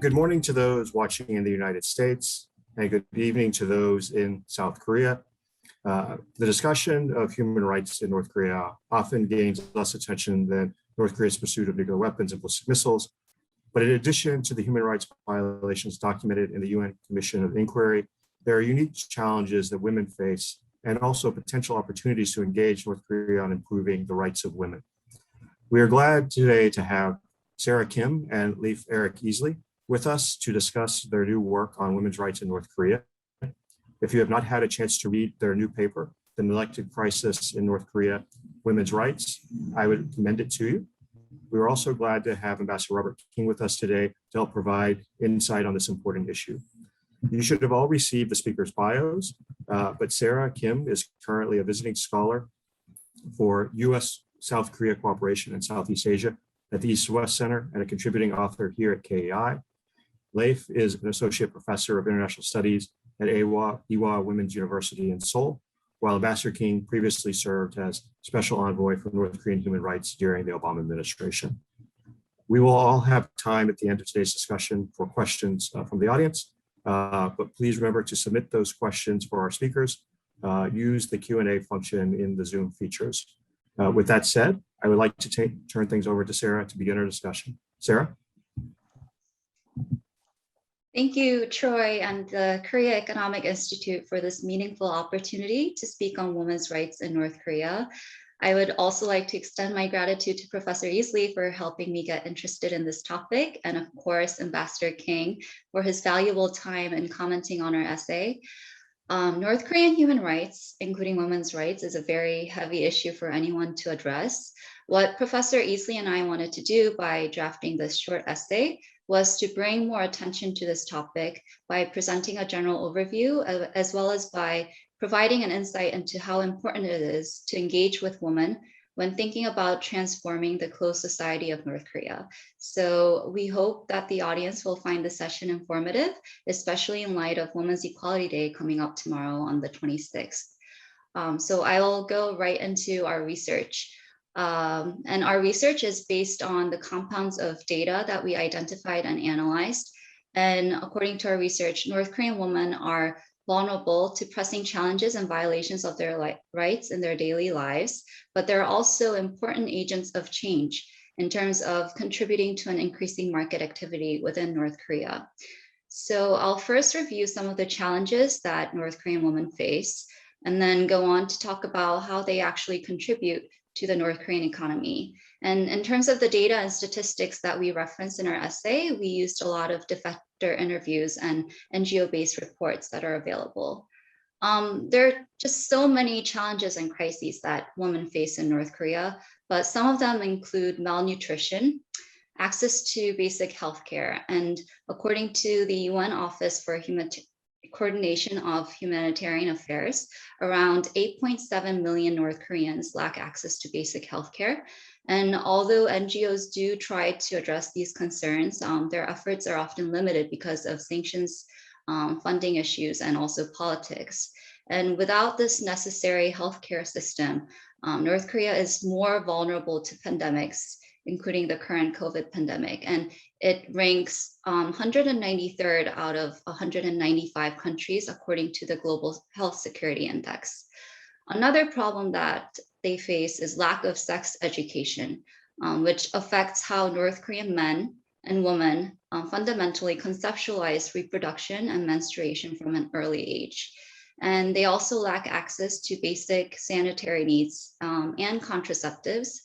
Good morning to those watching in the United States, and good evening to those in South Korea. The discussion of human rights in North Korea often gains less attention than North Korea's pursuit of nuclear weapons and ballistic missiles. But in addition to the human rights violations documented in the UN Commission of Inquiry, there are unique challenges that women face and also potential opportunities to engage North Korea on improving the rights of women. We are glad today to have Sarah Kim and Leif Erik Easley with us to discuss their new work on women's rights in North Korea. If you have not had a chance to read their new paper, The Neglected Crisis in North Korea, Women's Rights, I would commend it to you. We are also glad to have Ambassador Robert King with us today to help provide insight on this important issue. You should have all received the speakers' bios, but Sarah Kim is currently a visiting scholar for U.S.-South Korea Cooperation in Southeast Asia at the East-West Center and a contributing author here at KAI. Leif is an associate professor of international studies at Ewha Women's University in Seoul, while Ambassador King previously served as special envoy for North Korean human rights during the Obama administration. We will all have time at the end of today's discussion for questions from the audience, but please remember to submit those questions for our speakers. Use the Q&A function in the Zoom features. With that said, I would like to turn things over to Sarah to begin our discussion. Sarah? Thank you, Troy, and the Korea Economic Institute for this meaningful opportunity to speak on women's rights in North Korea. I would also like to extend my gratitude to Professor Easley for helping me get interested in this topic, and of course, Ambassador King for his valuable time in commenting on our essay. North Korean human rights, including women's rights, is a very heavy issue for anyone to address. What Professor Easley and I wanted to do by drafting this short essay was to bring more attention to this topic by presenting a general overview, as well as by providing an insight into how important it is to engage with women when thinking about transforming the closed society of North Korea. So we hope that the audience will find the session informative, especially in light of Women's Equality Day coming up tomorrow on the 26th. So I will go right into our research. And our research is based on the compounds of data that we identified and analyzed. And according to our research, North Korean women are vulnerable to pressing challenges and violations of their rights in their daily lives, but they're also important agents of change in terms of contributing to an increasing market activity within North Korea. So I'll first review some of the challenges that North Korean women face, and then go on to talk about how they actually contribute to the North Korean economy. And in terms of the data and statistics that we referenced in our essay, we used a lot of defector interviews and NGO-based reports that are available. There are just so many challenges and crises that women face in North Korea, but some of them include malnutrition, access to basic healthcare, and according to the UN Office for Coordination of Humanitarian Affairs, around 8.7 million North Koreans lack access to basic healthcare. And although NGOs do try to address these concerns, their efforts are often limited because of sanctions, funding issues, and also politics. And without this necessary healthcare system, North Korea is more vulnerable to pandemics, including the current COVID pandemic. And it ranks 193rd out of 195 countries, according to the Global Health Security Index. Another problem that they face is lack of sex education, which affects how North Korean men and women fundamentally conceptualize reproduction and menstruation from an early age. And they also lack access to basic sanitary needs and contraceptives.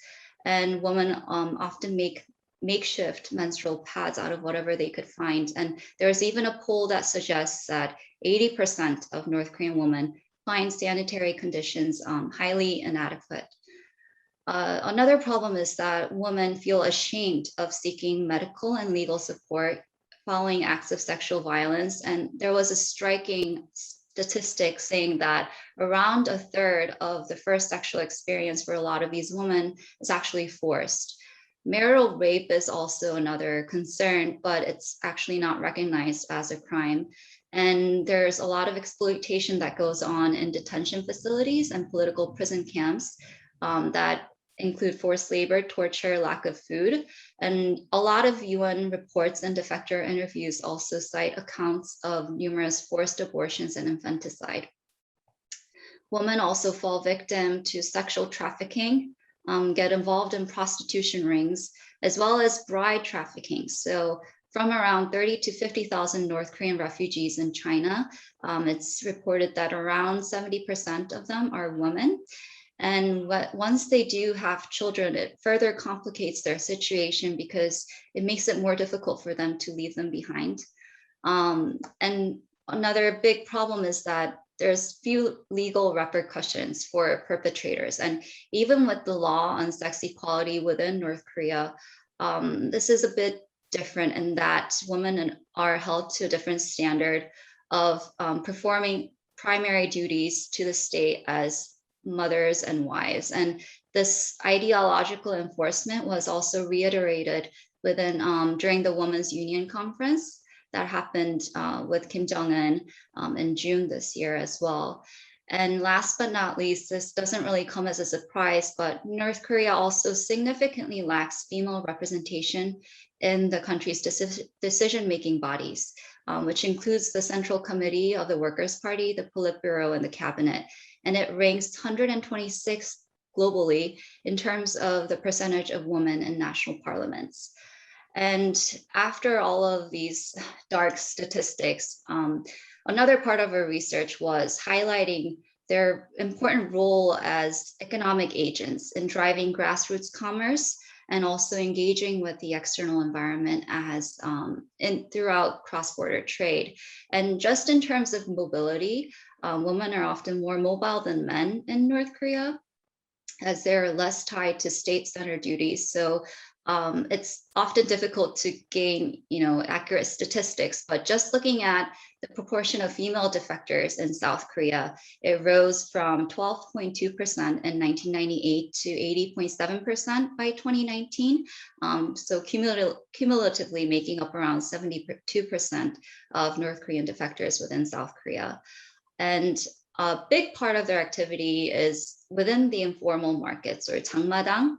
And women often make makeshift menstrual pads out of whatever they could find. And there's even a poll that suggests that 80% of North Korean women find sanitary conditions highly inadequate. Another problem is that women feel ashamed of seeking medical and legal support following acts of sexual violence. And there was a striking statistic saying that around a third of the first sexual experience for a lot of these women is actually forced. Marital rape is also another concern, but it's actually not recognized as a crime. And there's a lot of exploitation that goes on in detention facilities and political prison camps that include forced labor, torture, lack of food. And a lot of UN reports and defector interviews also cite accounts of numerous forced abortions and infanticide. Women also fall victim to sexual trafficking, get involved in prostitution rings, as well as bride trafficking. So from around 30 to 50,000 North Korean refugees in China, it's reported that around 70% of them are women. And once they do have children, it further complicates their situation because it makes it more difficult for them to leave them behind. And another big problem is that there's few legal repercussions for perpetrators. And even with the law on sex equality within North Korea, this is a bit different in that women are held to a different standard of performing primary duties to the state as mothers and wives. And this ideological enforcement was also reiterated within during the Women's Union Conference that happened with Kim Jong-Un in June this year as well. And last but not least, this doesn't really come as a surprise, but North Korea also significantly lacks female representation in the country's decision-making bodies, which includes the Central Committee of the Workers' Party, the Politburo, and the Cabinet. And it ranks 126th globally in terms of the percentage of women in national parliaments. And after all of these dark statistics, another part of our research was highlighting their important role as economic agents in driving grassroots commerce and also engaging with the external environment as throughout cross-border trade. And just in terms of mobility, women are often more mobile than men in North Korea, as they're less tied to state-centered duties. So it's often difficult to gain, accurate statistics, but just looking at the proportion of female defectors in South Korea, it rose from 12.2% in 1998 to 80.7% by 2019. So cumulatively making up around 72% of North Korean defectors within South Korea. And a big part of their activity is within the informal markets or 장마당.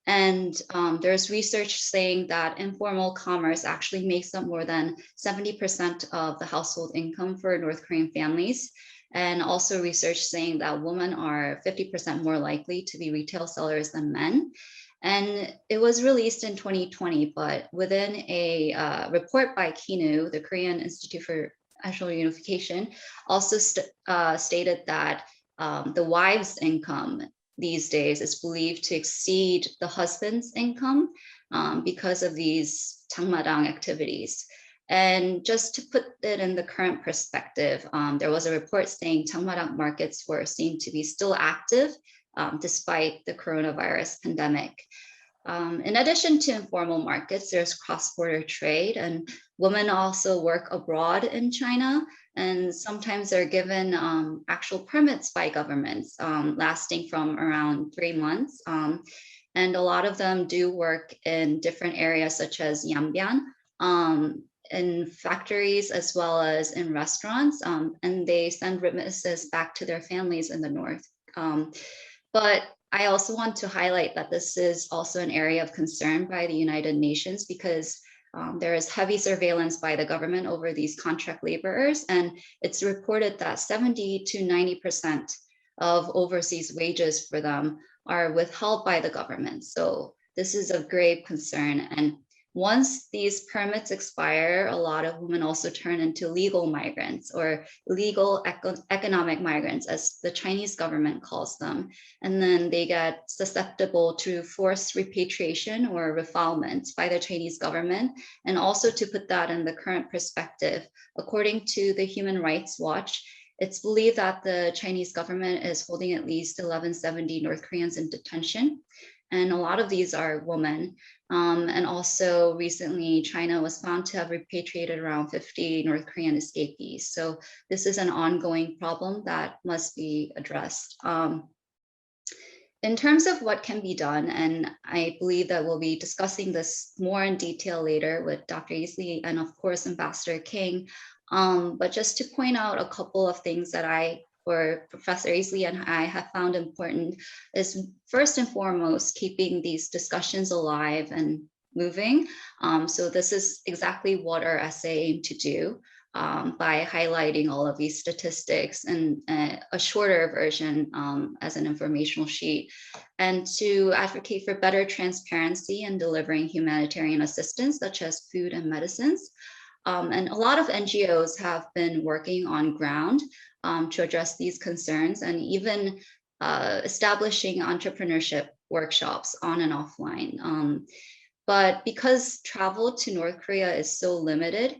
And there's research saying that informal commerce actually makes up more than 70% of the household income for North Korean families. And also research saying that women are 50% more likely to be retail sellers than men. And it was released in 2020, but within a report by KINU, the Korean Institute for National Unification, also stated that the wives' income these days is believed to exceed the husband's income because of these 장마당 activities. And just to put it in the current perspective, there was a report saying 장마당 markets were seen to be still active despite the coronavirus pandemic. In addition to informal markets, there's cross-border trade, and women also work abroad in China, and sometimes they're given actual permits by governments lasting from around 3 months. And a lot of them do work in different areas such as Yanbian, in factories as well as in restaurants, and they send remittances back to their families in the north. But I also want to highlight that this is also an area of concern by the United Nations because there is heavy surveillance by the government over these contract laborers, and it's reported that 70 to 90% of overseas wages for them are withheld by the government. So this is of grave concern. And once these permits expire, a lot of women also turn into legal migrants or legal economic migrants, as the Chinese government calls them. And then they get susceptible to forced repatriation or refoulement by the Chinese government. And also, to put that in the current perspective, according to the Human Rights Watch, it's believed that the Chinese government is holding at least 1170 North Koreans in detention. And a lot of these are women. And also recently, China was found to have repatriated around 50 North Korean escapees. So this is an ongoing problem that must be addressed. In terms of what can be done, and I believe that we'll be discussing this more in detail later with Dr. Easley and of course, Ambassador King. But just to point out a couple of things that I or Professor Aisley and I have found important is first and foremost keeping these discussions alive and moving. So this is exactly what our essay aimed to do by highlighting all of these statistics in a shorter version as an informational sheet, and to advocate for better transparency in delivering humanitarian assistance, such as food and medicines. And a lot of NGOs have been working on ground to address these concerns, and even establishing entrepreneurship workshops on and offline. But because travel to North Korea is so limited,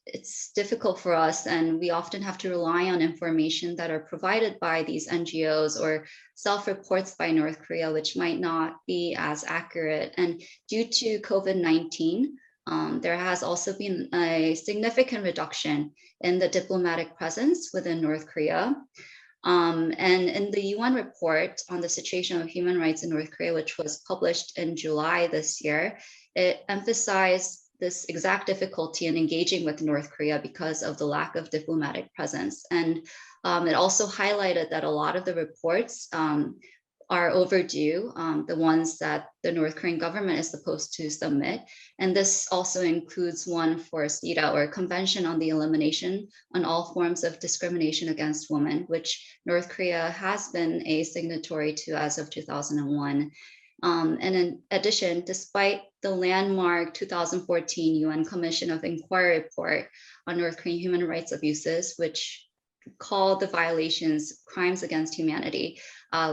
it's difficult for us, and we often have to rely on information that are provided by these NGOs or self-reports by North Korea, which might not be as accurate. And due to COVID-19, there has also been a significant reduction in the diplomatic presence within North Korea. And in the UN report on the situation of human rights in North Korea, which was published in July this year, it emphasized this exact difficulty in engaging with North Korea because of the lack of diplomatic presence. And it also highlighted that a lot of the reports are overdue, the ones that the North Korean government is supposed to submit. And this also includes one for CEDAW, or Convention on the Elimination on All Forms of Discrimination Against Women, which North Korea has been a signatory to as of 2001. And in addition, despite the landmark 2014 UN Commission of Inquiry report on North Korean human rights abuses, which called the violations crimes against humanity,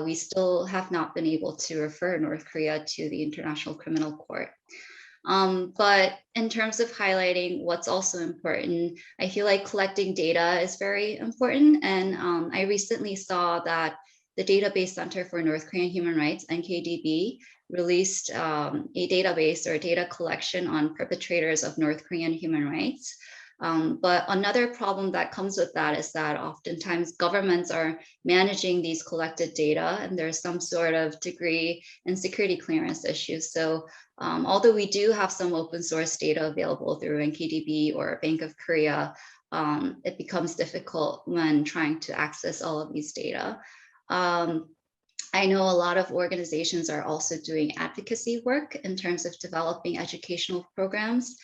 we still have not been able to refer North Korea to the International Criminal Court. But in terms of highlighting what's also important, I feel like collecting data is very important. And I recently saw that the Database Center for North Korean Human Rights, NKDB, released a database or data collection on perpetrators of North Korean human rights. But another problem that comes with that is that oftentimes governments are managing these collected data, and there's some sort of degree in security clearance issues. So although we do have some open source data available through NKDB or Bank of Korea, it becomes difficult when trying to access all of these data. I know a lot of organizations are also doing advocacy work in terms of developing educational programs,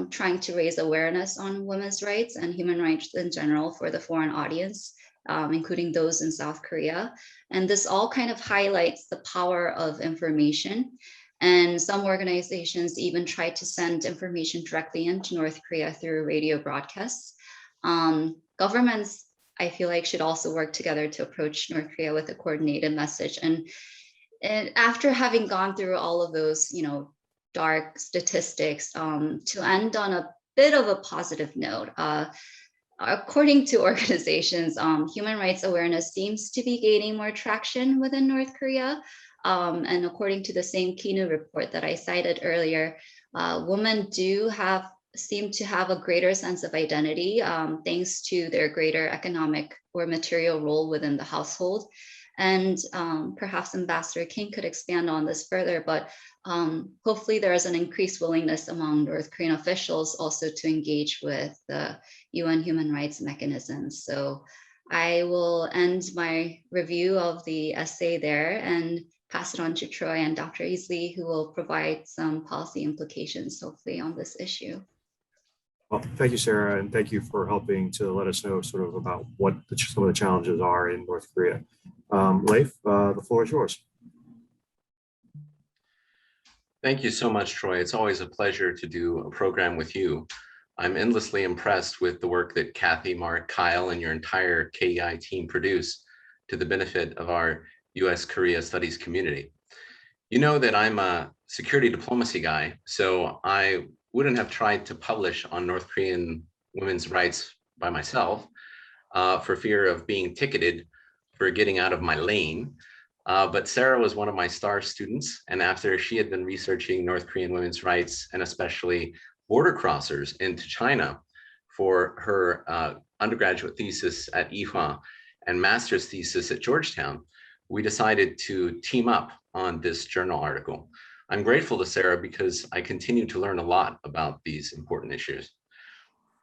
trying to raise awareness on women's rights and human rights in general for the foreign audience, including those in South Korea. And this all kind of highlights the power of information. And some organizations even try to send information directly into North Korea through radio broadcasts. Governments, I feel like, should also work together to approach North Korea with a coordinated message. And after having gone through all of those, dark statistics, to end on a bit of a positive note, according to organizations, human rights awareness seems to be gaining more traction within North Korea. And according to the same Kinu report that I cited earlier, women seem to have a greater sense of identity thanks to their greater economic or material role within the household. And perhaps Ambassador King could expand on this further, but hopefully there is an increased willingness among North Korean officials also to engage with the UN human rights mechanisms. So I will end my review of the essay there and pass it on to Troy and Dr. Easley, who will provide some policy implications, hopefully, on this issue. Well, thank you, Sarah, and thank you for helping to let us know sort of about what some of the challenges are in North Korea. Leif, the floor is yours. Thank you so much, Troy. It's always a pleasure to do a program with you. I'm endlessly impressed with the work that Kathy, Mark, Kyle, and your entire KEI team produce to the benefit of our US Korea Studies community. You know that I'm a security diplomacy guy, so I wouldn't have tried to publish on North Korean women's rights by myself for fear of being ticketed for getting out of my lane. But Sarah was one of my star students, and after she had been researching North Korean women's rights and especially border crossers into China for her undergraduate thesis at Ewha and master's thesis at Georgetown, we decided to team up on this journal article. I'm grateful to Sarah because I continue to learn a lot about these important issues.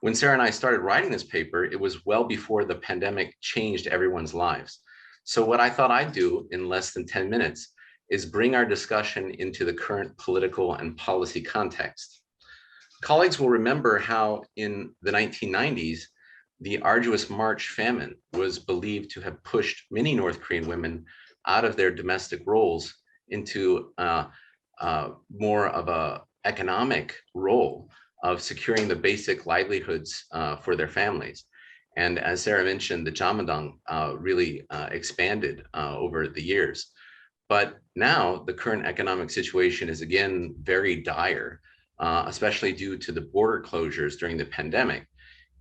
When Sarah and I started writing this paper, it was well before the pandemic changed everyone's lives. So what I thought I'd do in less than 10 minutes is bring our discussion into the current political and policy context. Colleagues will remember how in the 1990s, the arduous March famine was believed to have pushed many North Korean women out of their domestic roles into more of an economic role of securing the basic livelihoods for their families. And as Sarah mentioned, the Jamandang really expanded over the years. But now the current economic situation is again very dire, especially due to the border closures during the pandemic.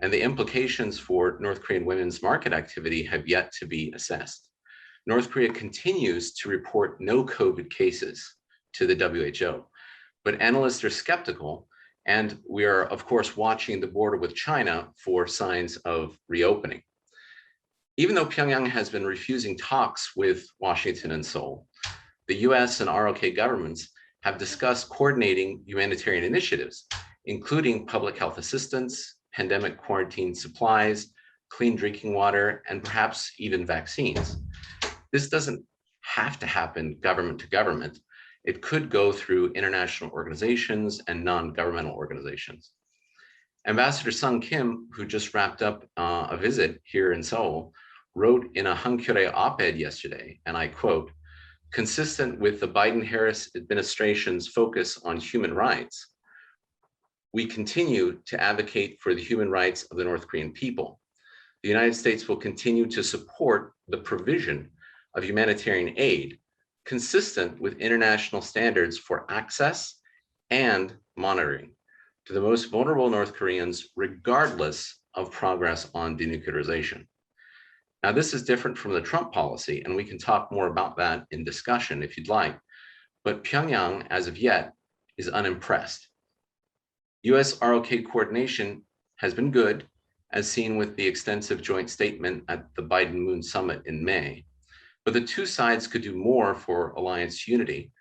And the implications for North Korean women's market activity have yet to be assessed. North Korea continues to report no COVID cases to the WHO, but analysts are skeptical, and we are, of course, watching the border with China for signs of reopening. Even though Pyongyang has been refusing talks with Washington and Seoul, the US and ROK governments have discussed coordinating humanitarian initiatives, including public health assistance, pandemic quarantine supplies, clean drinking water, and perhaps even vaccines. This doesn't have to happen government to government. It could go through international organizations and non-governmental organizations. Ambassador Sung Kim, who just wrapped up a visit here in Seoul, wrote in a Hankyoreh op-ed yesterday, and I quote, "Consistent with the Biden-Harris administration's focus on human rights, we continue to advocate for the human rights of the North Korean people. The United States will continue to support the provision of humanitarian aid consistent with international standards for access and monitoring to the most vulnerable North Koreans, regardless of progress on denuclearization." Now, this is different from the Trump policy, and we can talk more about that in discussion if you'd like, but Pyongyang, as of yet, is unimpressed. US ROK coordination has been good, as seen with the extensive joint statement at the Biden-Moon summit in May. But the two sides could do more for alliance unity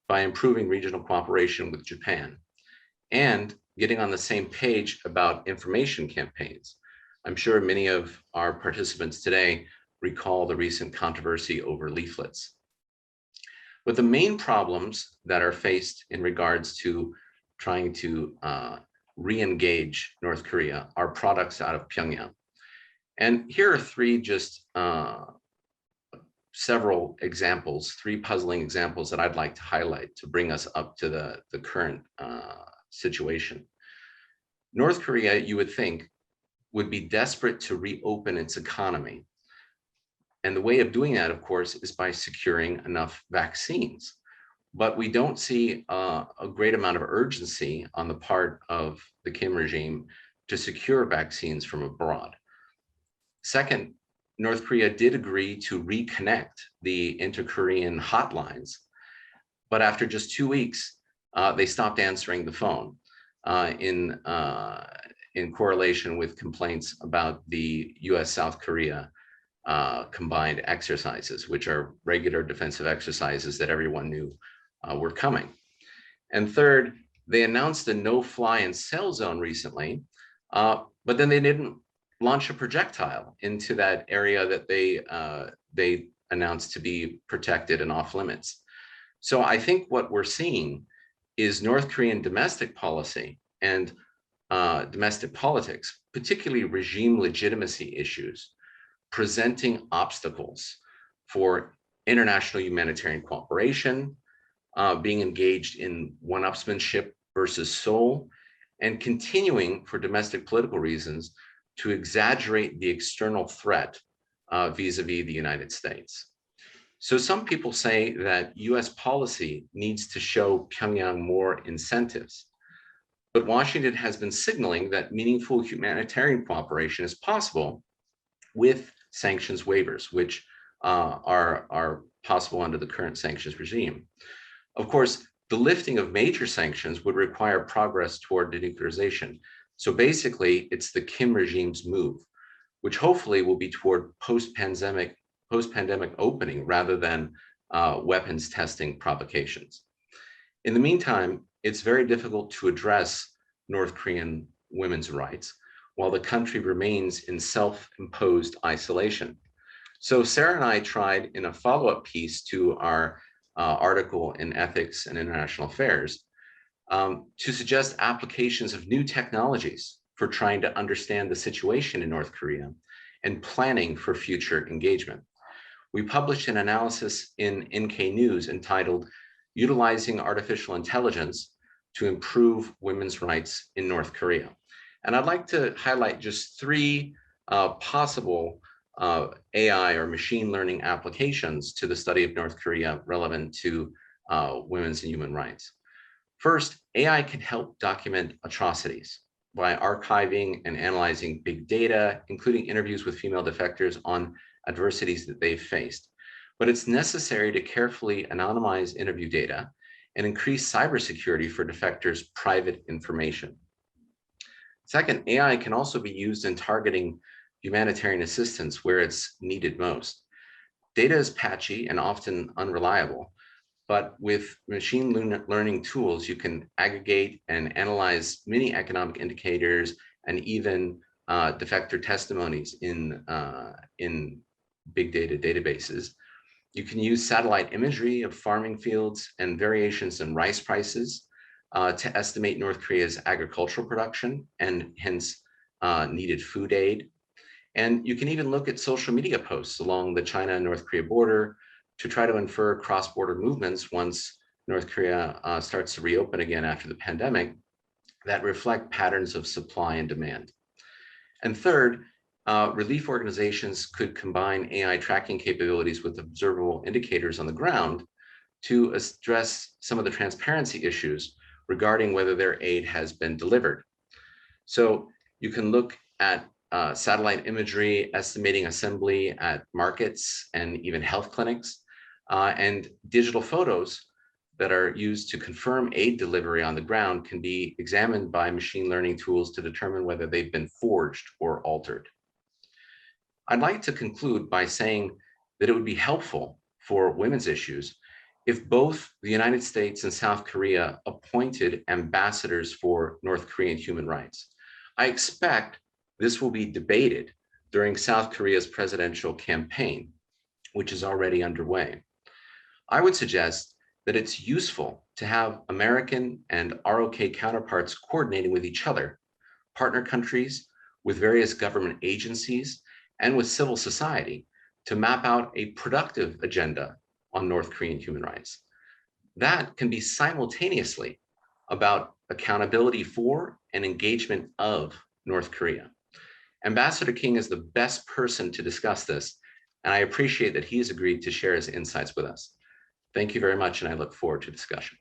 by improving regional cooperation with Japan and getting on the same page about information campaigns. I'm sure many of our participants today recall the recent controversy over leaflets. But the main problems that are faced in regards to trying to re-engage North Korea are products out of Pyongyang. And here are three just several examples, three puzzling examples that I'd like to highlight to bring us up to the current situation. North Korea, you would think, would be desperate to reopen its economy. And the way of doing that, of course, is by securing enough vaccines. But we don't see a great amount of urgency on the part of the Kim regime to secure vaccines from abroad. Second, North Korea did agree to reconnect the inter-Korean hotlines, but after just 2 weeks, they stopped answering the phone in correlation with complaints about the US-South Korea combined exercises, which are regular defensive exercises that everyone knew were coming. And third, they announced a no-fly and sail zone recently, but then they didn't launch a projectile into that area that they announced to be protected and off limits. So I think what we're seeing is North Korean domestic policy and domestic politics, particularly regime legitimacy issues, presenting obstacles for international humanitarian cooperation, being engaged in one-upsmanship versus Seoul, and continuing for domestic political reasons to exaggerate the external threat vis-a-vis the United States. So some people say that US policy needs to show Pyongyang more incentives, but Washington has been signaling that meaningful humanitarian cooperation is possible with sanctions waivers, which are possible under the current sanctions regime. Of course, the lifting of major sanctions would require progress toward denuclearization. So basically, it's the Kim regime's move, which hopefully will be toward post-pandemic opening rather than weapons testing provocations. In the meantime, it's very difficult to address North Korean women's rights while the country remains in self-imposed isolation. So Sarah and I tried in a follow-up piece to our article in Ethics and International Affairs to suggest applications of new technologies for trying to understand the situation in North Korea and planning for future engagement. We published an analysis in NK News entitled Utilizing Artificial Intelligence to Improve Women's Rights in North Korea. And I'd like to highlight just three possible AI or machine learning applications to the study of North Korea relevant to women's and human rights. First, AI can help document atrocities by archiving and analyzing big data, including interviews with female defectors on adversities that they've faced. But it's necessary to carefully anonymize interview data and increase cybersecurity for defectors' private information. Second, AI can also be used in targeting humanitarian assistance where it's needed most. Data is patchy and often unreliable, but with machine learning tools, you can aggregate and analyze many economic indicators and even defector testimonies in big data databases. You can use satellite imagery of farming fields and variations in rice prices to estimate North Korea's agricultural production and hence needed food aid. And you can even look at social media posts along the China and North Korea border to try to infer cross-border movements once North Korea starts to reopen again after the pandemic that reflect patterns of supply and demand. And third, relief organizations could combine AI tracking capabilities with observable indicators on the ground to address some of the transparency issues regarding whether their aid has been delivered. So you can look at satellite imagery, estimating assembly at markets and even health clinics, and digital photos that are used to confirm aid delivery on the ground can be examined by machine learning tools to determine whether they've been forged or altered. I'd like to conclude by saying that it would be helpful for women's issues if both the United States and South Korea appointed ambassadors for North Korean human rights. I expect this will be debated during South Korea's presidential campaign, which is already underway. I would suggest that it's useful to have American and ROK counterparts coordinating with each other, partner countries, with various government agencies, and with civil society to map out a productive agenda on North Korean human rights. That can be simultaneously about accountability for and engagement of North Korea. Ambassador King is the best person to discuss this, and I appreciate that he has agreed to share his insights with us. Thank you very much, and I look forward to discussion.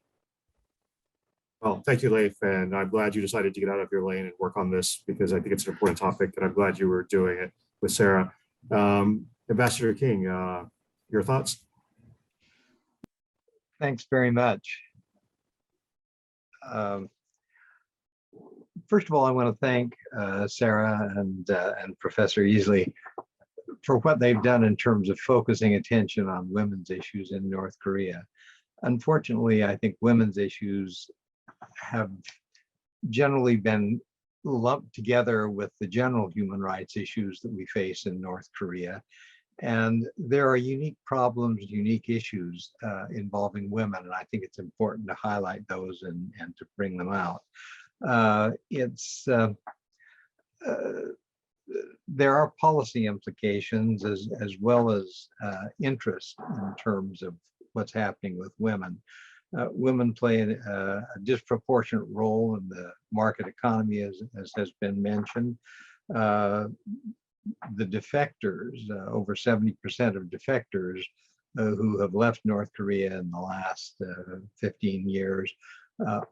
Well, thank you, Leif, and I'm glad you decided to get out of your lane and work on this because I think it's an important topic, and I'm glad you were doing it with Sarah. Ambassador King, your thoughts? Thanks very much. First of all, I want to thank Sarah and Professor Easley for what they've done in terms of focusing attention on women's issues in North Korea. Unfortunately, I think women's issues have generally been lumped together with the general human rights issues that we face in North Korea. And there are unique problems, unique issues involving women, and I think it's important to highlight those and to bring them out. There are policy implications as well as interest in terms of what's happening with women. Women play a disproportionate role in the market economy, as has been mentioned. The defectors, over 70% of defectors who have left North Korea in the last 15 years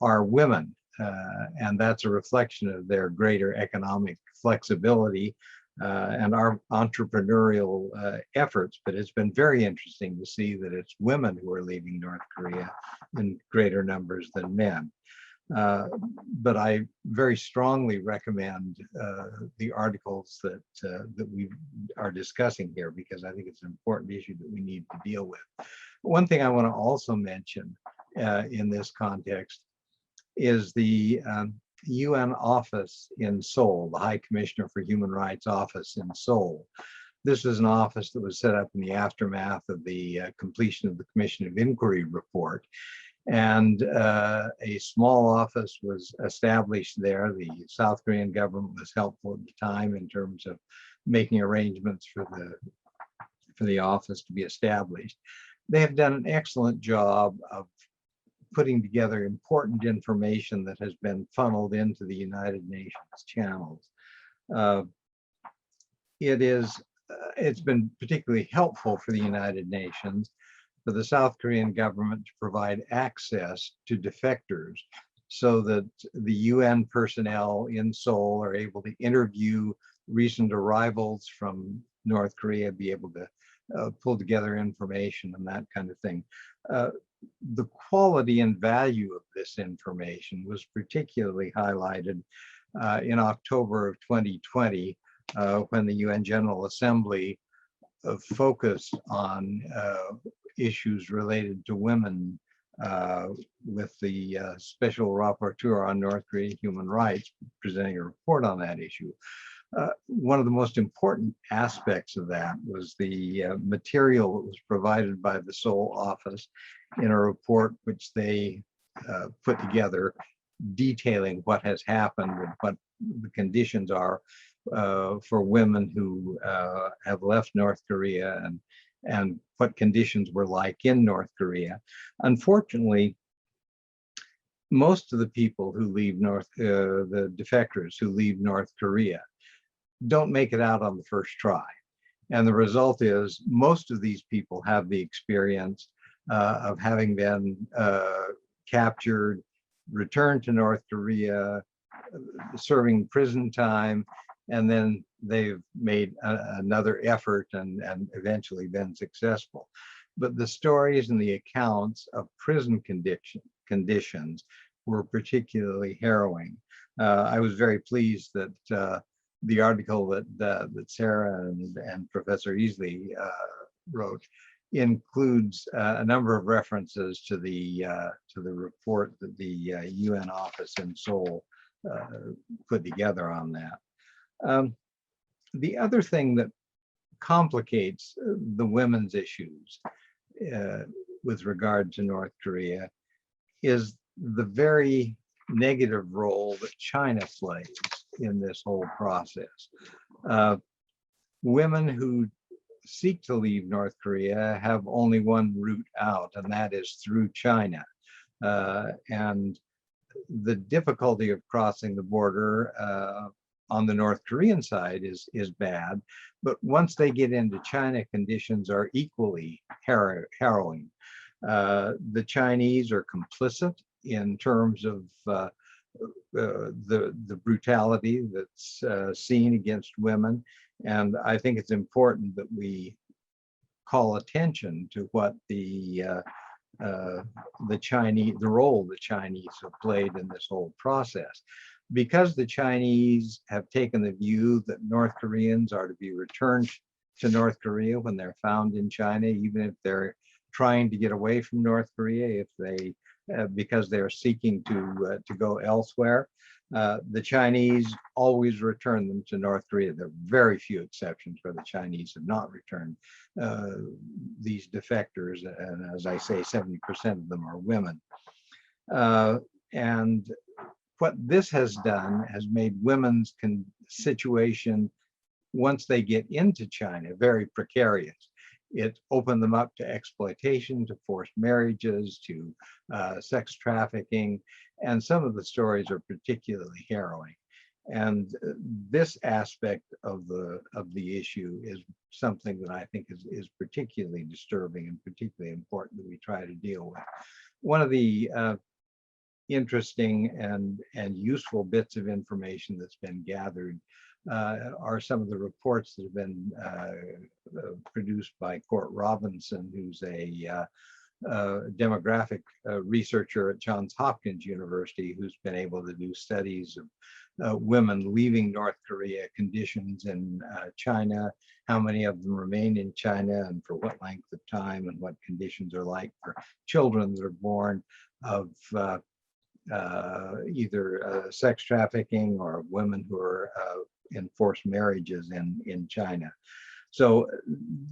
are women. And that's a reflection of their greater economic flexibility and our entrepreneurial efforts. But it's been very interesting to see that it's women who are leaving North Korea in greater numbers than men. But I very strongly recommend the articles that we are discussing here, because I think it's an important issue that we need to deal with. One thing I want to also mention in this context is the UN office in Seoul, the High Commissioner for Human Rights office in Seoul. This was an office that was set up in the aftermath of the completion of the Commission of Inquiry report. And a small office was established there. The South Korean government was helpful at the time in terms of making arrangements for the office to be established. They have done an excellent job of putting together important information that has been funneled into the United Nations channels. It's been particularly helpful for the United Nations for the South Korean government to provide access to defectors so that the UN personnel in Seoul are able to interview recent arrivals from North Korea, be able to pull together information and that kind of thing. The quality and value of this information was particularly highlighted in October of 2020 when the UN General Assembly focused on issues related to women with the Special Rapporteur on North Korean human rights presenting a report on that issue. One of the most important aspects of that was the material that was provided by the Seoul office in a report which they put together detailing what has happened and what the conditions are for women who have left North Korea and what conditions were like in North Korea. Unfortunately, most of the people who leave the defectors who leave North Korea don't make it out on the first try. And the result is most of these people have the experience of having been captured, returned to North Korea, serving prison time, and then they've made another effort and eventually been successful. But the stories and the accounts of prison conditions were particularly harrowing. I was very pleased that the article that Sarah and Professor Easley wrote includes a number of references to the report that the UN office in Seoul put together on that. The other thing that complicates the women's issues with regard to North Korea is the very negative role that China plays in this whole process. Women who seek to leave North Korea have only one route out, and that is through China. And the difficulty of crossing the border on the North Korean side is bad, but once they get into China, conditions are equally harrowing. The Chinese are complicit in terms of the brutality that's seen against women, and I think it's important that we call attention to what the role the Chinese have played in this whole process. Because the Chinese have taken the view that North Koreans are to be returned to North Korea when they're found in China, even if they're trying to get away from North Korea, if they because they're seeking to go elsewhere. The Chinese always return them to North Korea. There are very few exceptions where the Chinese have not returned these defectors, and as I say, 70% of them are women. And what this has done has made women's situation, once they get into China, very precarious. It opened them up to exploitation, to forced marriages, to sex trafficking, and some of the stories are particularly harrowing. And this aspect of the issue is something that I think is particularly disturbing and particularly important that we try to deal with. One of the interesting and useful bits of information that's been gathered are some of the reports that have been produced by Court Robinson, who's a demographic researcher at Johns Hopkins University, who's been able to do studies of women leaving North Korea, conditions in China, how many of them remain in China and for what length of time, and what conditions are like for children that are born of either sex trafficking or women who are in forced marriages in China. So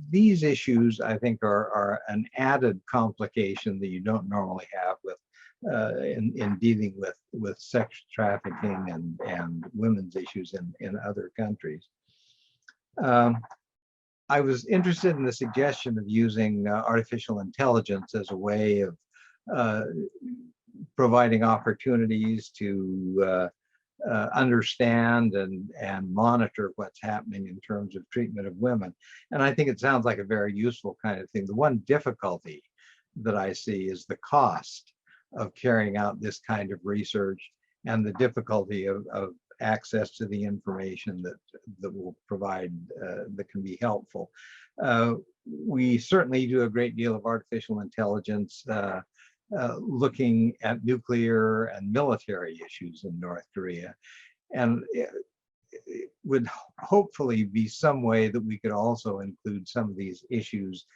these issues, I think, are an added complication that you don't normally have with in dealing with sex trafficking and women's issues in other countries. I was interested in the suggestion of using artificial intelligence as a way of providing opportunities to understand and monitor what's happening in terms of treatment of women. And I think it sounds like a very useful kind of thing. The one difficulty that I see is the cost of carrying out this kind of research and the difficulty of access to the information that will provide, that can be helpful. We certainly do a great deal of artificial intelligence looking at nuclear and military issues in North Korea. And it would hopefully be some way that we could also include some of these issues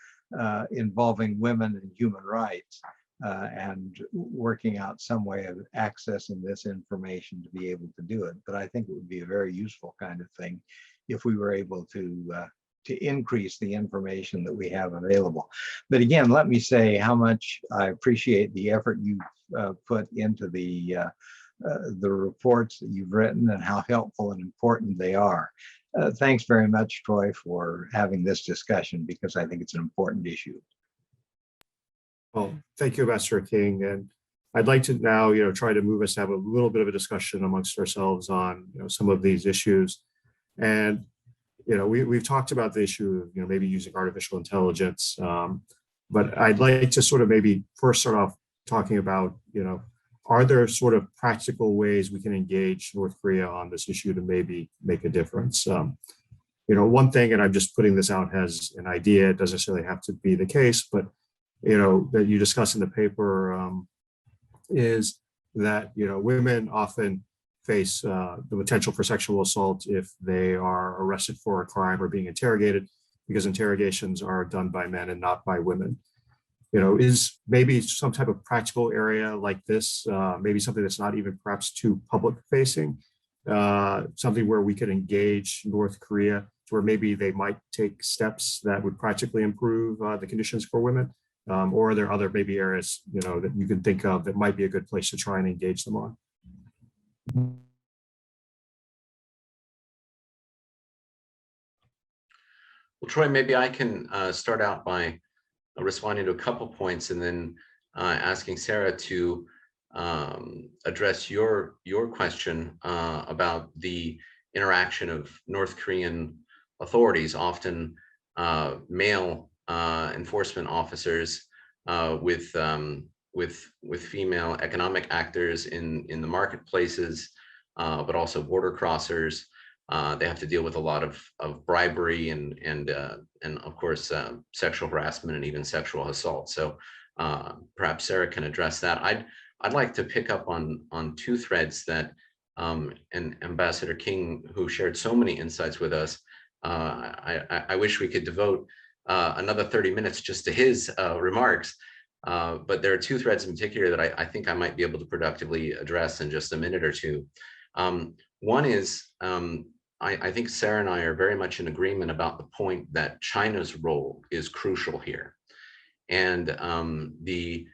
involving women and human rights and working out some way of accessing this information to be able to do it. But I think it would be a very useful kind of thing if we were able to increase the information that we have available. But again, let me say how much I appreciate the effort you've put into the reports that you've written and how helpful and important they are. Thanks very much, Troy, for having this discussion, because I think it's an important issue. Well, thank you, Ambassador King. And I'd like to now, try to move us to have a little bit of a discussion amongst ourselves on, some of these issues. And we've talked about the issue of, maybe using artificial intelligence, but I'd like to sort of maybe first start off talking about, are there sort of practical ways we can engage North Korea on this issue to maybe make a difference? One thing, and I'm just putting this out as an idea, it doesn't necessarily have to be the case, but, that you discuss in the paper is that, women often face the potential for sexual assault if they are arrested for a crime or being interrogated, because interrogations are done by men and not by women. Is maybe some type of practical area like this, maybe something that's not even perhaps too public facing, something where we could engage North Korea to where maybe they might take steps that would practically improve the conditions for women? Or are there other maybe areas, that you can think of that might be a good place to try and engage them on? Well, Troy, maybe I can start out by responding to a couple points and then asking Sarah to address your question about the interaction of North Korean authorities, often male enforcement officers with female economic actors in the marketplaces, but also border crossers. They have to deal with a lot of bribery and of course sexual harassment and even sexual assault. So perhaps Sarah can address that. I'd like to pick up on two threads that and Ambassador King, who shared so many insights with us. I wish we could devote another 30 minutes just to his remarks. But there are two threads in particular that I think I might be able to productively address in just a minute or two. One is, I think Sarah and I are very much in agreement about the point that China's role is crucial here. And the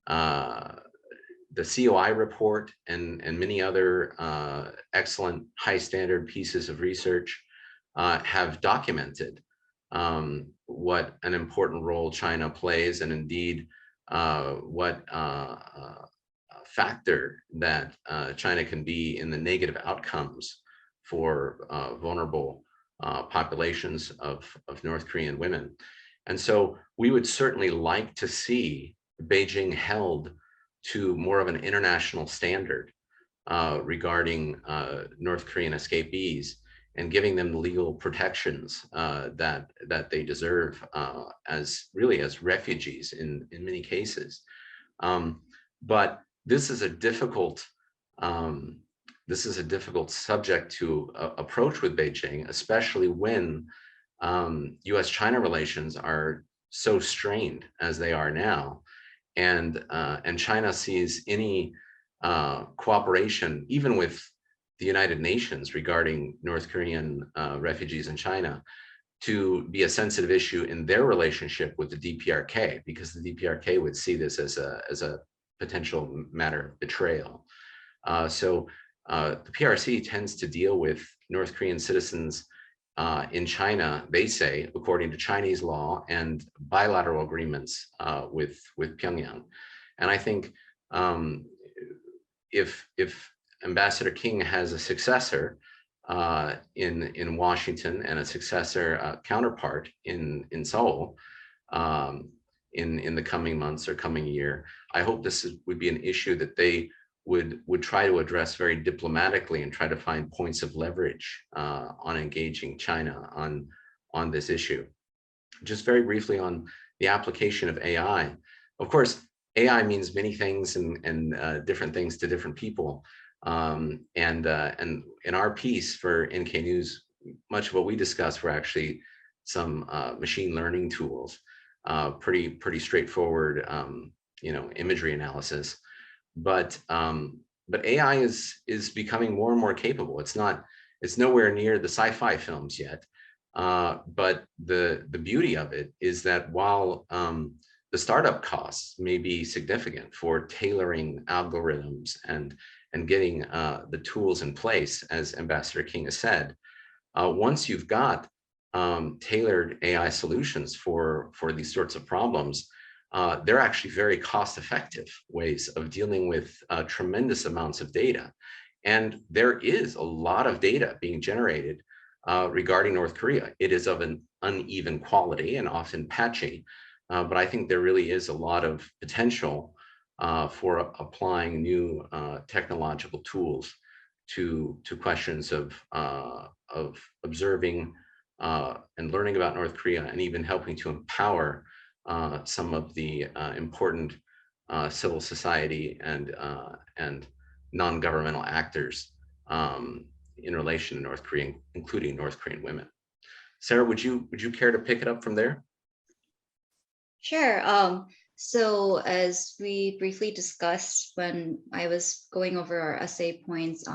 COI report and many other excellent high standard pieces of research have documented what an important role China plays, and indeed what factor that China can be in the negative outcomes for vulnerable populations of North Korean women. And so we would certainly like to see Beijing held to more of an international standard regarding North Korean escapees and giving them the legal protections that they deserve as refugees in many cases. But this is a difficult subject to approach with Beijing, especially when U.S.-China relations are so strained as they are now, and China sees any cooperation, even with the United Nations regarding North Korean refugees in China, to be a sensitive issue in their relationship with the DPRK, because the DPRK would see this as a potential matter of betrayal. So the PRC tends to deal with North Korean citizens in China, they say, according to Chinese law and bilateral agreements with Pyongyang. And I think if Ambassador King has a successor in Washington and a successor counterpart in Seoul in the coming months or coming year, I hope this would be an issue that they would try to address very diplomatically and try to find points of leverage on engaging China on this issue. Just very briefly on the application of AI. Of course, AI means many things and different things to different people. And in our piece for NK News, much of what we discussed were actually some machine learning tools, pretty straightforward, imagery analysis. But AI is becoming more and more capable. It's nowhere near the sci-fi films yet. But the beauty of it is that while the startup costs may be significant for tailoring algorithms and getting the tools in place, as Ambassador King has said, once you've got tailored AI solutions for these sorts of problems, they're actually very cost-effective ways of dealing with tremendous amounts of data. And there is a lot of data being generated regarding North Korea. It is of an uneven quality and often patchy, but I think there really is a lot of potential for applying new technological tools to questions of observing and learning about North Korea, and even helping to empower some of the important civil society and non-governmental actors in relation to North Korea, including North Korean women. Sarah, would you care to pick it up from there? Sure. So as we briefly discussed when I was going over our essay points,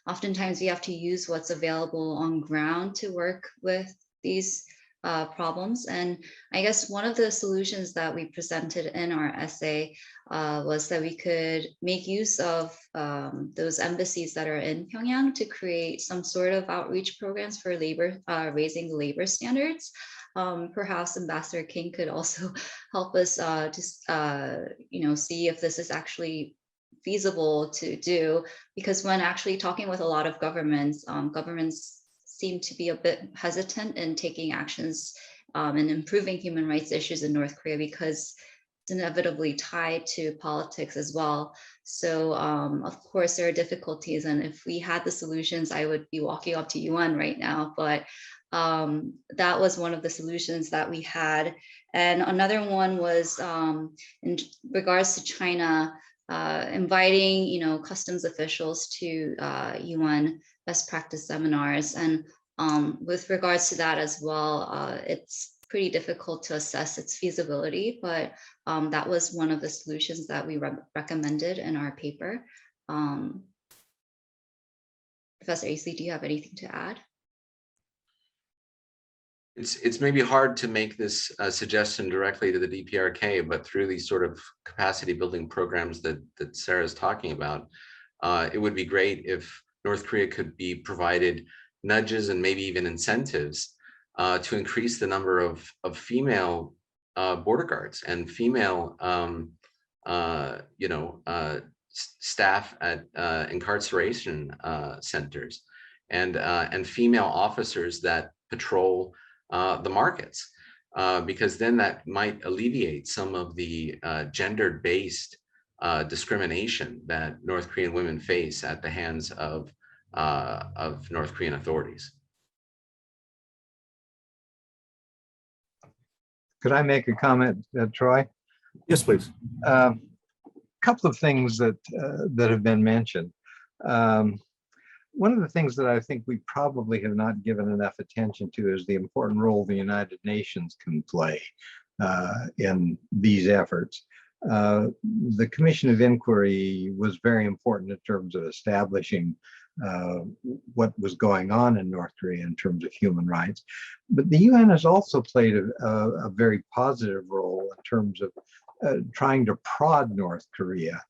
oftentimes we have to use what's available on ground to work with these problems. And I guess one of the solutions that we presented in our essay was that we could make use of those embassies that are in Pyongyang to create some sort of outreach programs for labor, raising labor standards. Perhaps Ambassador King could also help us see if this is actually feasible to do, because when actually talking with a lot of governments, governments seem to be a bit hesitant in taking actions and improving human rights issues in North Korea, because it's inevitably tied to politics as well. So of course there are difficulties, and if we had the solutions, I would be walking up to UN right now, but that was one of the solutions that we had. And another one was in regards to China, inviting customs officials to UN best practice seminars. And with regards to that as well, it's pretty difficult to assess its feasibility, but that was one of the solutions that we recommended in our paper. Professor Aisley, do you have anything to add? It's maybe hard to make this suggestion directly to the DPRK, but through these sort of capacity building programs that Sarah is talking about, it would be great if North Korea could be provided nudges and maybe even incentives to increase the number of female border guards and female staff at incarceration centers, and female officers that patrol the markets, because then that might alleviate some of the gender-based discrimination that North Korean women face at the hands of North Korean authorities. Could I make a comment, Troy? Yes, please. A couple of things that have been mentioned. One of the things that I think we probably have not given enough attention to is the important role the United Nations can play in these efforts. The Commission of Inquiry was very important in terms of establishing what was going on in North Korea in terms of human rights. But the UN has also played a very positive role in terms of trying to prod North Korea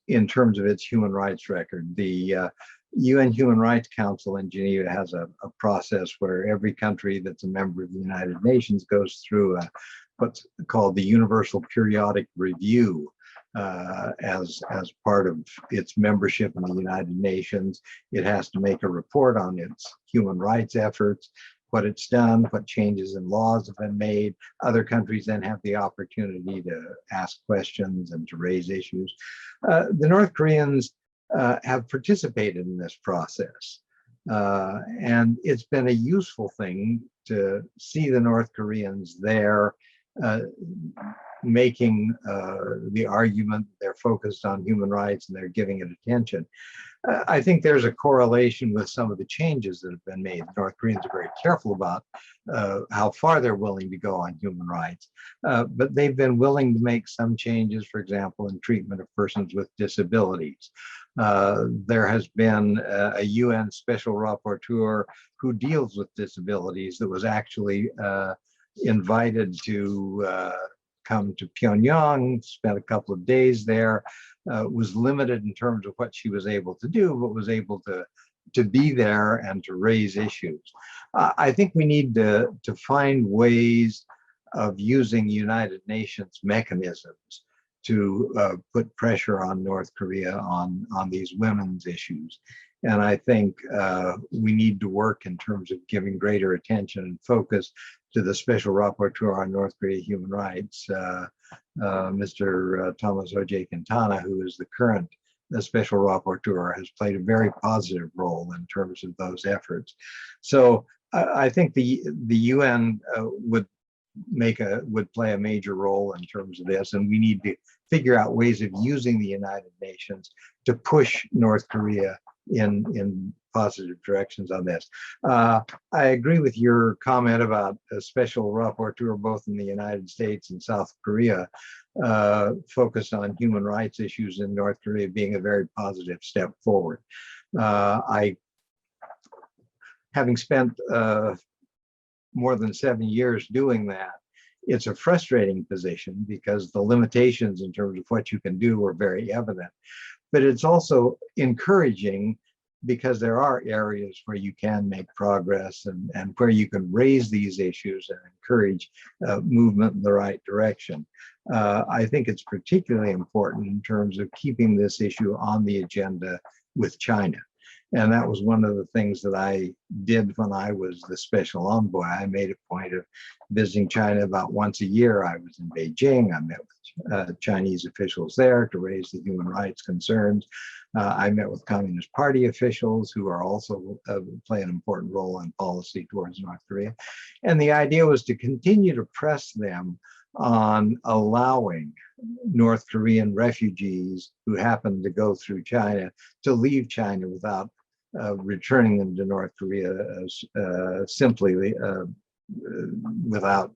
in terms of its human rights record. The UN Human Rights Council in Geneva has a process where every country that's a member of the United Nations goes through what's called the Universal Periodic Review as part of its membership in the United Nations. It has to make a report on its human rights efforts, what it's done, what changes in laws have been made. Other countries then have the opportunity to ask questions and to raise issues. The North Koreans have participated in this process. And it's been a useful thing to see the North Koreans there making the argument. They're focused on human rights and they're giving it attention. I think there's a correlation with some of the changes that have been made. The North Koreans are very careful about how far they're willing to go on human rights, but they've been willing to make some changes, for example, in treatment of persons with disabilities. There has been a UN special rapporteur who deals with disabilities that was actually invited to come to Pyongyang, spent a couple of days there, was limited in terms of what she was able to do, but was able to be there and to raise issues. I think we need to find ways of using United Nations mechanisms to put pressure on North Korea on these women's issues. And I think we need to work in terms of giving greater attention and focus to the Special Rapporteur on North Korea human rights, Mr. Thomas O.J. Quintana, who is the current Special Rapporteur, has played a very positive role in terms of those efforts. So I think the UN would play a major role in terms of this, and we need to figure out ways of using the United Nations to push North Korea in positive directions on this. I agree with your comment about a special rapporteur both in the United States and South Korea focused on human rights issues in North Korea being a very positive step forward. Having spent more than 7 years doing that, it's a frustrating position because the limitations in terms of what you can do are very evident. But it's also encouraging because there are areas where you can make progress and where you can raise these issues and encourage movement in the right direction. I think it's particularly important in terms of keeping this issue on the agenda with China. And that was one of the things that I did when I was the special envoy. I made a point of visiting China about once a year. I was in Beijing. I met with Chinese officials there to raise the human rights concerns. I met with Communist Party officials who are also play an important role in policy towards North Korea. And the idea was to continue to press them on allowing North Korean refugees who happen to go through China to leave China without returning them to North Korea simply without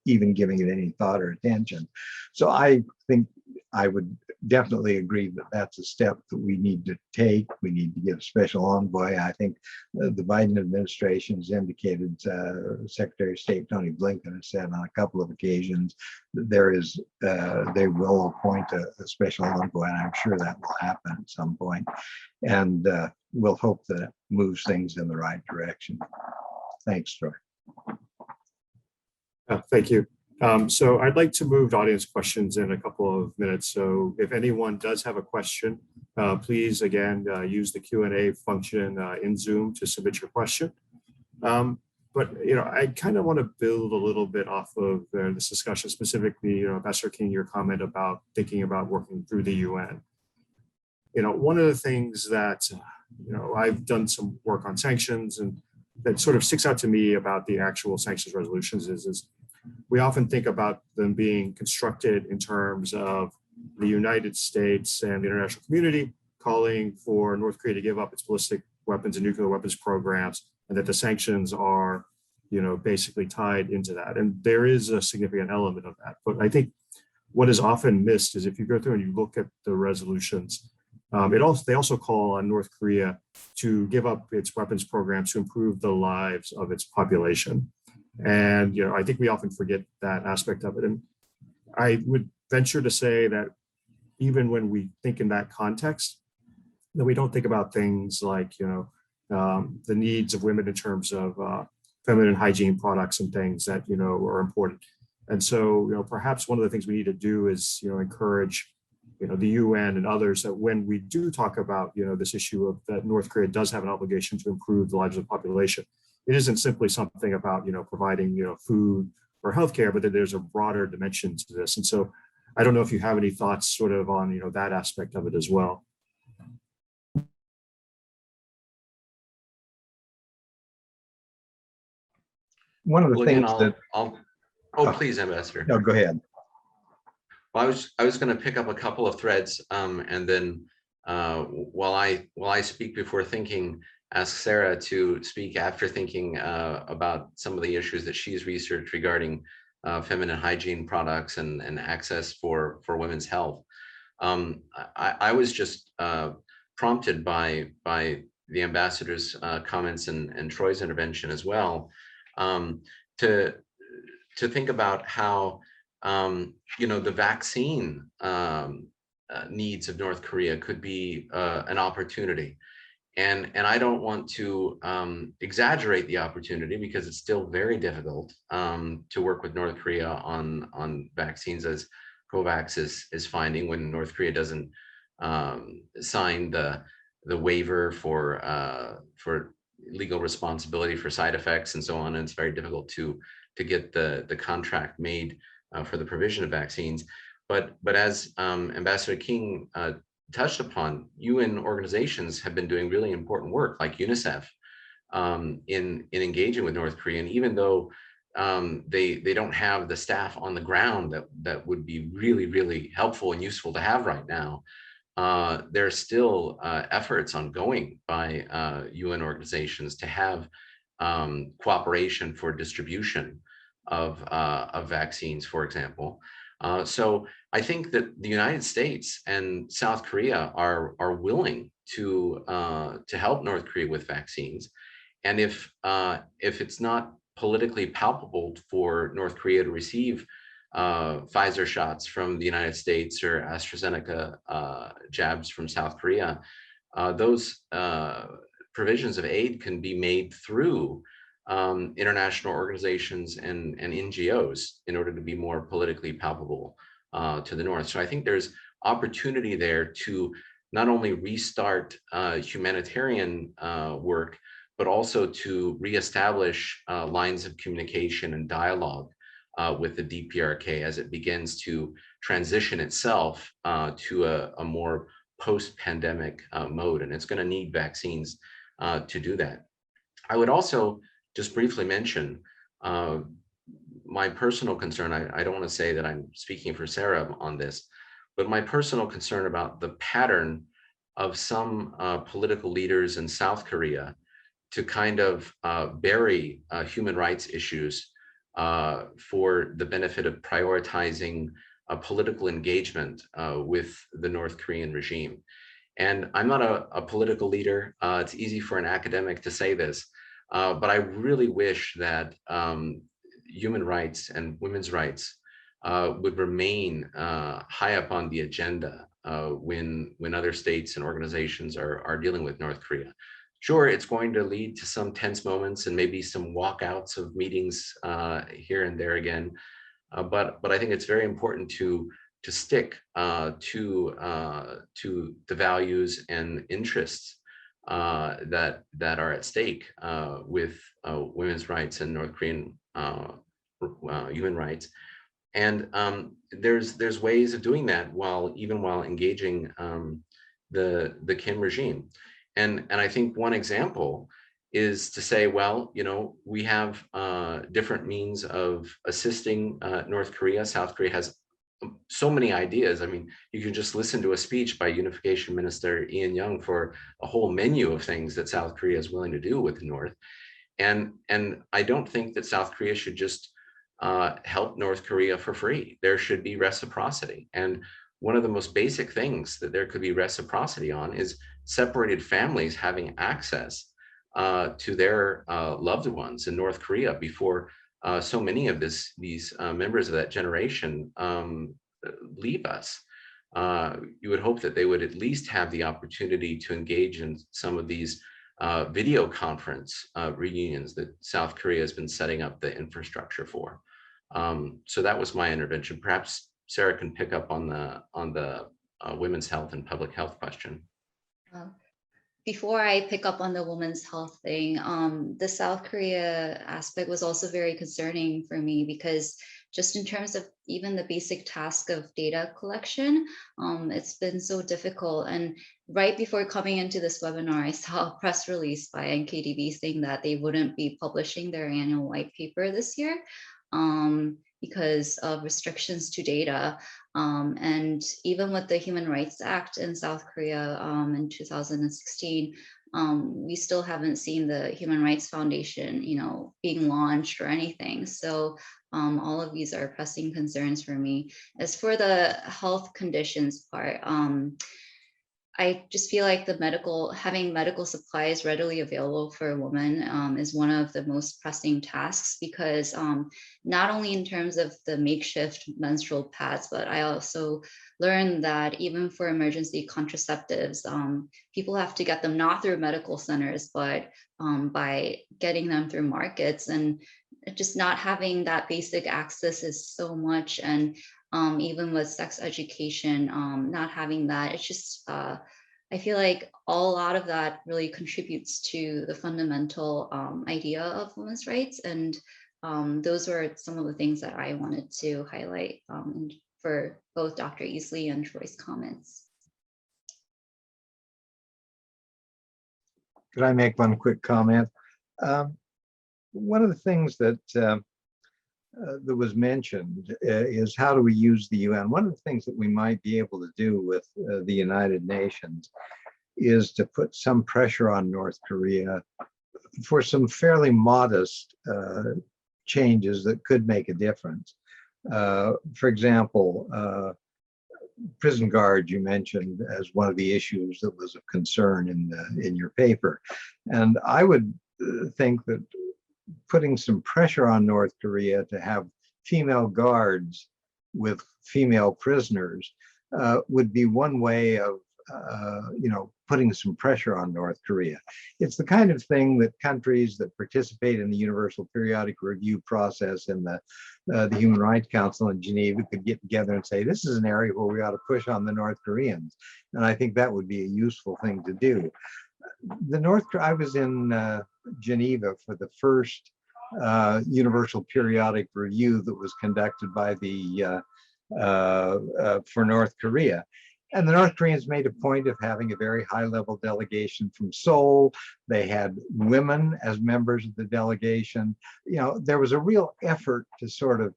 even giving it any thought or attention. So I think I would definitely agree that that's a step that we need to take. We need to get a special envoy. I think the Biden administration has indicated, Secretary of State Tony Blinken has said on a couple of occasions that they will appoint a special envoy, and I'm sure that will happen at some point. And we'll hope that it moves things in the right direction. Thanks, Troy. Thank you. So I'd like to move to audience questions in a couple of minutes. So if anyone does have a question, please, again, use the Q&A function in Zoom to submit your question. But, I kind of want to build a little bit off of this discussion, specifically, Ambassador King, your comment about thinking about working through the UN. One of the things that, I've done some work on sanctions and that sort of sticks out to me about the actual sanctions resolutions is we often think about them being constructed in terms of the United States and the international community calling for North Korea to give up its ballistic weapons and nuclear weapons programs, and that the sanctions are, basically tied into that. And there is a significant element of that. But I think what is often missed is if you go through and you look at the resolutions, they also call on North Korea to give up its weapons programs to improve the lives of its population. And I think we often forget that aspect of it. And I would venture to say that even when we think in that context, that we don't think about things like the needs of women in terms of feminine hygiene products and things that are important. And so perhaps one of the things we need to do is encourage the UN and others that when we do talk about this issue of that North Korea does have an obligation to improve the lives of the population, it isn't simply something about providing food or healthcare, but that there's a broader dimension to this. And so I don't know if you have any thoughts sort of on that aspect of it as well. One of the things that please, Ambassador. No, go ahead. Well, I was going to pick up a couple of threads, and then while I speak before thinking, ask Sarah to speak after thinking about some of the issues that she's researched regarding feminine hygiene products and access for women's health. I was just prompted by the ambassador's comments and Troy's intervention as well, to think about how the vaccine needs of North Korea could be an opportunity. And I don't want to exaggerate the opportunity because it's still very difficult to work with North Korea on vaccines, as COVAX is finding when North Korea doesn't sign the waiver for legal responsibility for side effects and so on. And it's very difficult to get the contract made for the provision of vaccines. But as Ambassador King touched upon, UN organizations have been doing really important work, like UNICEF, in engaging with North Korea. And even though they don't have the staff on the ground that would be really, really helpful and useful to have right now, there are still efforts ongoing by UN organizations to have cooperation for distribution of vaccines, for example. So I think that the United States and South Korea are willing to help North Korea with vaccines, and if it's not politically palpable for North Korea to receive Pfizer shots from the United States or AstraZeneca jabs from South Korea, those provisions of aid can be made through international organizations and NGOs in order to be more politically palpable to the North. So I think there's opportunity there to not only restart humanitarian work, but also to reestablish lines of communication and dialogue with the DPRK as it begins to transition itself to a more post-pandemic mode. And it's going to need vaccines to do that. I would also just briefly mention my personal concern. I don't want to say that I'm speaking for Sarah on this, but my personal concern about the pattern of some political leaders in South Korea to kind of bury human rights issues for the benefit of prioritizing a political engagement with the North Korean regime. And I'm not a political leader. It's easy for an academic to say this, but I really wish that human rights and women's rights would remain high up on the agenda when other states and organizations are dealing with North Korea. Sure, it's going to lead to some tense moments and maybe some walkouts of meetings here and there again, but I think it's very important to stick to the values and interests that are at stake with women's rights and North Korean human rights. And there's ways of doing that even while engaging the Kim regime. And I think one example is to say, well, we have different means of assisting North Korea. South Korea has so many ideas. I mean, you can just listen to a speech by Unification Minister Ian Young for a whole menu of things that South Korea is willing to do with the North. And I don't think that South Korea should just help North Korea for free. There should be reciprocity. And one of the most basic things that there could be reciprocity on is separated families having access to their loved ones in North Korea before so many of these members of that generation leave us. You would hope that they would at least have the opportunity to engage in some of these video conference reunions that South Korea has been setting up the infrastructure for. So that was my intervention. Perhaps Sarah can pick up on the women's health and public health question. Before I pick up on the women's health thing, the South Korea aspect was also very concerning for me, because just in terms of even the basic task of data collection, it's been so difficult. And right before coming into this webinar, I saw a press release by NKDB saying that they wouldn't be publishing their annual white paper this year because of restrictions to data. And even with the Human Rights Act in South Korea in 2016, we still haven't seen the Human Rights Foundation, being launched or anything. So all of these are pressing concerns for me. As for the health conditions part, I just feel like having medical supplies readily available for a woman is one of the most pressing tasks, because not only in terms of the makeshift menstrual pads, but I also learned that even for emergency contraceptives, people have to get them not through medical centers, but by getting them through markets. And just not having that basic access is so much. And even with sex education, not having that, it's just, I feel like a lot of that really contributes to the fundamental idea of women's rights. And those were some of the things that I wanted to highlight for both Dr. Easley and Troy's comments. Could I make one quick comment? One of the things that that was mentioned is how do we use the UN? One of the things that we might be able to do with the United Nations is to put some pressure on North Korea for some fairly modest changes that could make a difference. For example, prison guards you mentioned as one of the issues that was of concern in your paper. And I would think that putting some pressure on North Korea to have female guards with female prisoners would be one way of, putting some pressure on North Korea. It's the kind of thing that countries that participate in the Universal Periodic Review process and the Human Rights Council in Geneva could get together and say, this is an area where we ought to push on the North Koreans. And I think that would be a useful thing to do. I was in Geneva for the first Universal Periodic Review that was conducted by for North Korea. And the North Koreans made a point of having a very high-level delegation from Seoul. They had women as members of the delegation. There was a real effort to sort of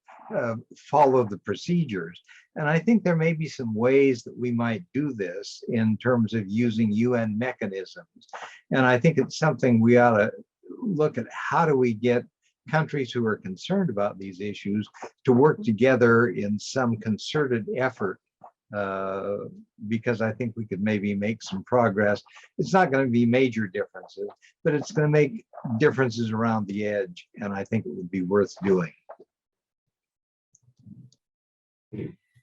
follow the procedures. And I think there may be some ways that we might do this in terms of using UN mechanisms. And I think it's something we ought to look at. How do we get countries who are concerned about these issues to work together in some concerted effort? Because I think we could maybe make some progress. It's not going to be major differences, but it's going to make differences around the edge. And I think it would be worth doing.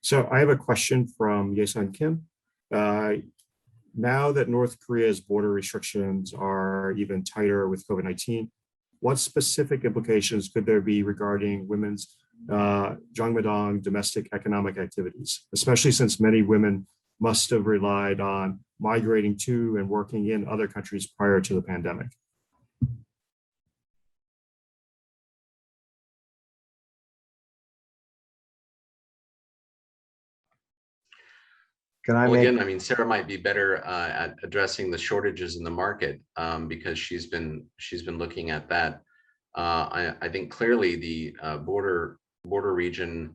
So I have a question from Ye-Sun Kim. Now that North Korea's border restrictions are even tighter with COVID-19, what specific implications could there be regarding women's Jongmadang domestic economic activities, especially since many women must have relied on migrating to and working in other countries prior to the pandemic? Again, Sarah might be better at addressing the shortages in the market because she's been looking at that. I think clearly the border region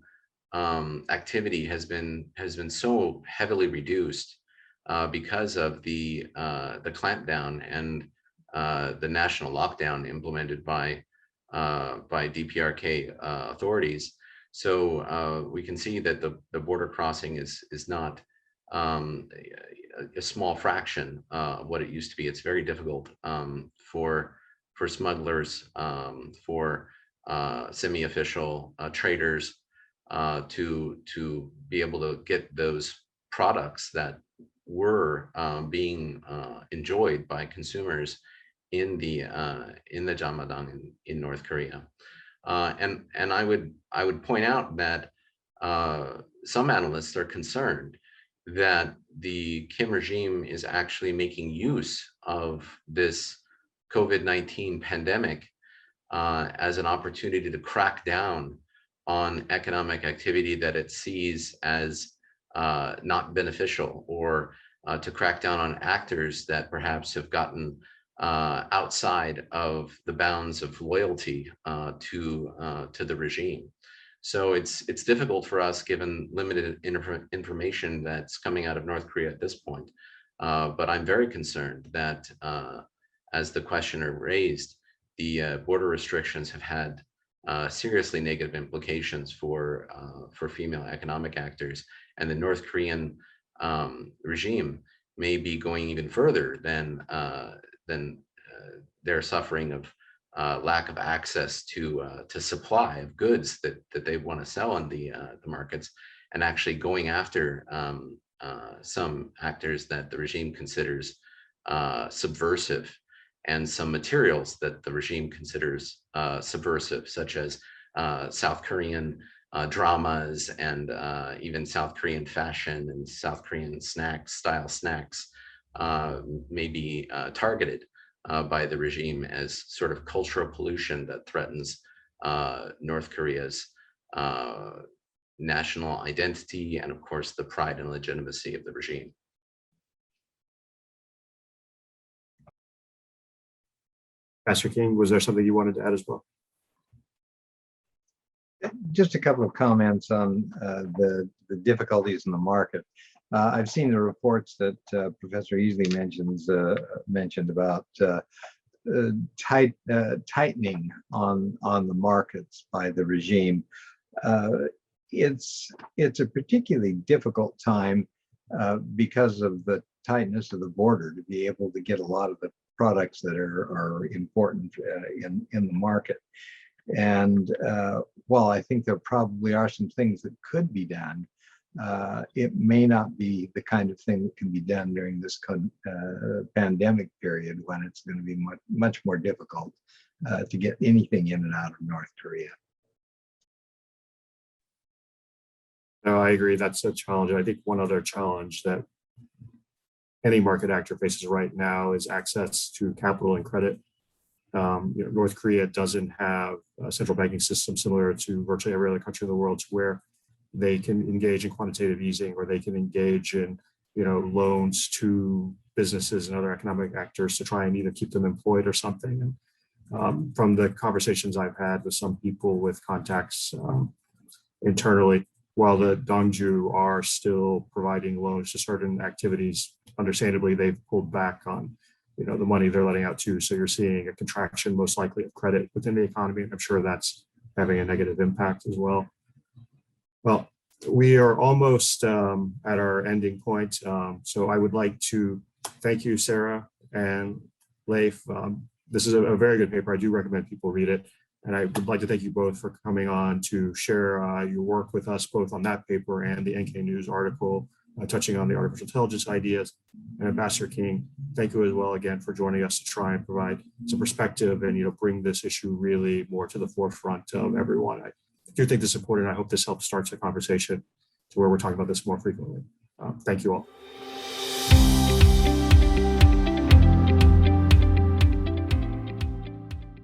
activity has been so heavily reduced because of the clampdown and the national lockdown implemented by DPRK authorities. So we can see that the border crossing is not a small fraction of what it used to be. It's very difficult for smugglers, for semi-official traders to be able to get those products that were being enjoyed by consumers in the Jamadan in North Korea. And I would point out that some analysts are concerned that the Kim regime is actually making use of this COVID-19 pandemic as an opportunity to crack down on economic activity that it sees as not beneficial, or to crack down on actors that perhaps have gotten outside of the bounds of loyalty to the regime. So it's difficult for us, given limited information that's coming out of North Korea at this point. But I'm very concerned that, as the questioner raised, the border restrictions have had seriously negative implications for female economic actors, and the North Korean regime may be going even further than their suffering of lack of access to supply of goods that they want to sell on the markets, and actually going after some actors that the regime considers subversive, and some materials that the regime considers subversive, such as South Korean dramas, and even South Korean fashion and South Korean style snacks may be targeted by the regime as sort of cultural pollution that threatens North Korea's national identity, and of course the pride and legitimacy of the regime. Pastor King, was there something you wanted to add as well? Just a couple of comments on the difficulties in the market. I've seen the reports that Professor Easley mentioned about tightening on the markets by the regime. It's a particularly difficult time because of the tightness of the border to be able to get a lot of the products that are important in the market. And while I think there probably are some things that could be done, it may not be the kind of thing that can be done during this pandemic period, when it's going to be much more difficult to get anything in and out of North Korea. No, I agree. That's a challenge. I think one other challenge that any market actor faces right now is access to capital and credit. North Korea doesn't have a central banking system similar to virtually every other country in the world, where they can engage in quantitative easing, or they can engage in loans to businesses and other economic actors to try and either keep them employed or something. And from the conversations I've had with some people with contacts internally, while the Dongju are still providing loans to certain activities, understandably they've pulled back on the money they're letting out too. So you're seeing a contraction, most likely, of credit within the economy, and I'm sure that's having a negative impact as well. Well, we are almost at our ending point. So I would like to thank you, Sarah and Leif. This is a very good paper. I do recommend people read it. And I would like to thank you both for coming on to share your work with us, both on that paper and the NK News article touching on the artificial intelligence ideas. And Ambassador King, thank you as well again for joining us to try and provide some perspective and bring this issue really more to the forefront of everyone. I do think this is important. I hope this helps start a conversation to where we're talking about this more frequently. Thank you all.